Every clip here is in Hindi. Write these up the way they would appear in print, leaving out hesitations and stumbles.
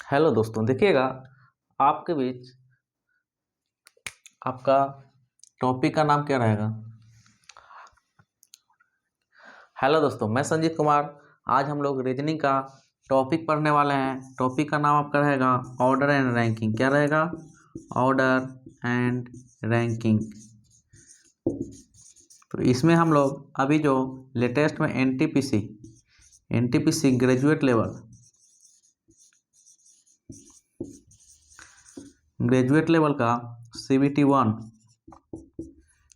हेलो दोस्तों, देखिएगा आपके बीच आपका टॉपिक का नाम क्या रहेगा। हेलो दोस्तों, मैं संजीत कुमार। आज हम लोग रीजनिंग का टॉपिक पढ़ने वाले हैं। टॉपिक का नाम आपका रहेगा ऑर्डर एंड रैंकिंग। क्या रहेगा? Order and ranking. तो इसमें हम लोग अभी जो लेटेस्ट में एनटीपीसी ग्रेजुएट लेवल का CBT 1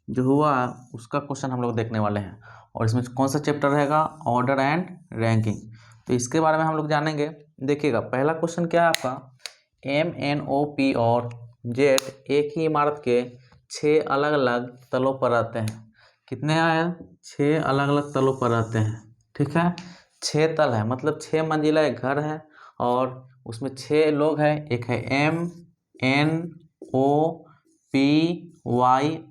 जो हुआ उसका क्वेश्चन हम लोग देखने वाले हैं। और इसमें कौन सा चैप्टर रहेगा? Order and ranking. तो इसके बारे में हम लोग जानेंगे। देखिएगा, पहला क्वेश्चन क्या है आपका, MNOP और जेड एक ही इमारत के 6 अलग अलग तलों पर रहते हैं। कितने आए? 6 अलग अलग तलों पर रहते हैं। ठीक है, 6 तल है, मतलब 6 मंजिला एक घर है और उसमें 6 लोग हैं। एक है MNOP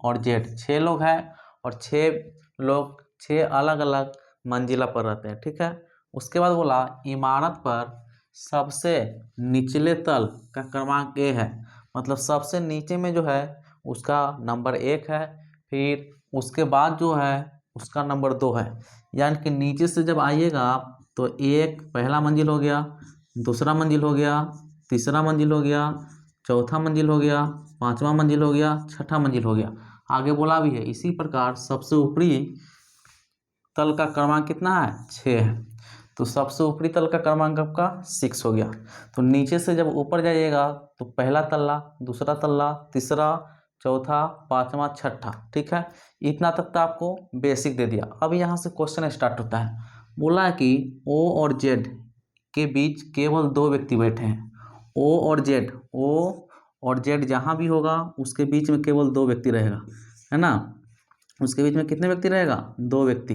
और जेड, 6 लोग हैं और 6 लोग 6 अलग अलग मंजिला पर रहते हैं। ठीक है, उसके बाद बोला इमारत पर सबसे निचले तल का क्रमांक A है, मतलब सबसे नीचे में जो है उसका नंबर 1 है, फिर उसके बाद जो है उसका नंबर 2 है। यानी कि नीचे से जब आइएगा आप तो एक पहला मंजिल हो गया, दूसरा मंजिल हो गया, तीसरा मंजिल हो गया, चौथा मंजिल हो गया, पांचवा मंजिल हो गया, छठा मंजिल हो गया। आगे बोला भी है इसी प्रकार सबसे ऊपरी तल का क्रमांक कितना है? 6 है। तो सबसे ऊपरी तल का क्रमांक आपका 6 हो गया। तो नीचे से जब ऊपर जाइएगा तो पहला तल्ला, दूसरा तल्ला, तीसरा, चौथा, पांचवा, छठा। ठीक है, इतना तक तो आपको बेसिक दे दिया। अब यहाँ से क्वेश्चन स्टार्ट होता है। बोला है कि O और Z के बीच केवल 2 व्यक्ति बैठे हैं। O और Z जहाँ भी होगा उसके बीच में केवल 2 व्यक्ति रहेगा, है ना। उसके बीच में कितने व्यक्ति रहेगा? 2 व्यक्ति।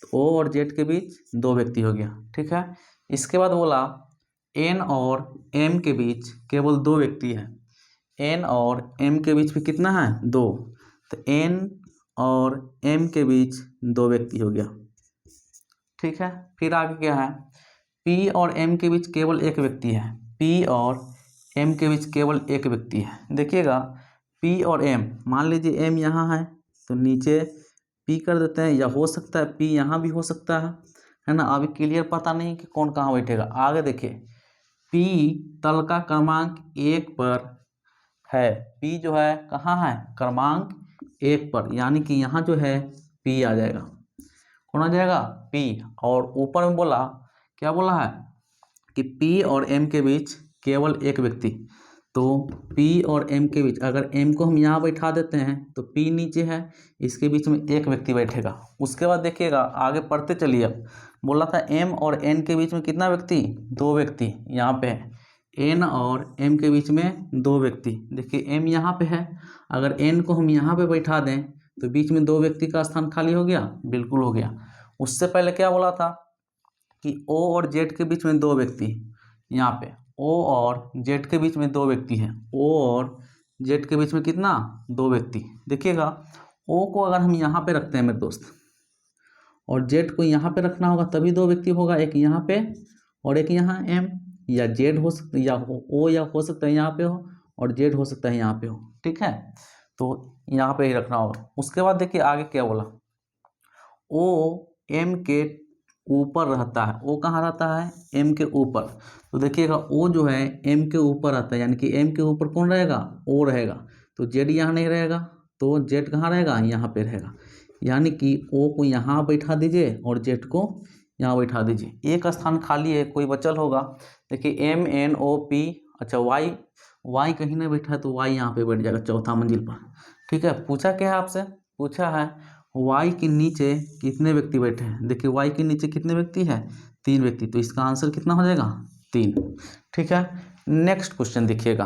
तो O और Z के बीच 2 व्यक्ति हो गया। ठीक है, इसके बाद बोला N और M के बीच केवल 2 व्यक्ति है। N और M के बीच में कितना है? 2। तो N और M के बीच 2 व्यक्ति हो गया। ठीक है, फिर आगे क्या है? P और M के बीच केवल 1 व्यक्ति है। P और M के बीच केवल 1 व्यक्ति है। देखिएगा P और M, मान लीजिए M यहाँ है तो नीचे P कर देते हैं, या हो सकता है P यहाँ भी हो सकता है ना। अभी क्लियर पता नहीं कि कौन कहाँ बैठेगा। आगे देखिए, P तल का क्रमांक 1 पर है। P जो है कहाँ है? क्रमांक 1 पर, यानी कि यहाँ जो है P आ जाएगा। कौन आ जाएगा? P। और ऊपर में बोला, क्या बोला है कि P और M के बीच केवल 1 व्यक्ति। तो P और M के बीच अगर M को हम यहाँ बैठा देते हैं तो P नीचे है, इसके बीच में 1 व्यक्ति बैठेगा। उसके बाद देखिएगा, आगे पढ़ते चलिए। अब बोला था M और N के बीच में कितना व्यक्ति? 2 व्यक्ति यहाँ पे है। N और M के बीच में 2 व्यक्ति। देखिए M यहाँ पे है, अगर N को हम यहाँ पे बैठा दें तो बीच में 2 व्यक्ति का स्थान खाली हो गया। बिल्कुल हो गया। उससे पहले क्या बोला था कि O और Z के बीच में 2 व्यक्ति। यहाँ पे O और Z के बीच में 2 व्यक्ति हैं। O और Z के बीच में कितना? 2 व्यक्ति। देखिएगा O को अगर हम यहाँ पे रखते हैं मेरे दोस्त, और Z को यहाँ पे रखना होगा तभी 2 व्यक्ति होगा, एक यहाँ पे और एक यहाँ M, या Z हो सकता है, या O या हो सकता है यहाँ पे हो, और Z हो सकता है यहाँ पे हो। ठीक है, तो यहाँ पे ही रखना होगा। उसके बाद देखिए आगे क्या बोला, O M के ऊपर रहता है। O कहाँ रहता है? M के ऊपर। तो देखिएगा O जो है M के ऊपर रहता है, यानी कि M के ऊपर कौन रहेगा? O रहेगा। तो Z यहाँ नहीं रहेगा, तो Z कहाँ रहेगा? यहाँ पे रहेगा। यानी कि O को यहाँ बैठा दीजिए और Z को यहाँ बैठा दीजिए। एक स्थान खाली है, कोई बचल होगा। देखिए MNOP, अच्छा Y कहीं नहीं बैठा है तो Y यहाँ पे बैठ जाएगा चौथा मंजिल पर। ठीक है, पूछा क्या है आपसे? पूछा है Y के नीचे कितने व्यक्ति बैठे हैं। देखिए Y के नीचे कितने व्यक्ति हैं? 3 व्यक्ति। तो इसका आंसर कितना हो जाएगा? 3। ठीक है, नेक्स्ट क्वेश्चन देखिएगा।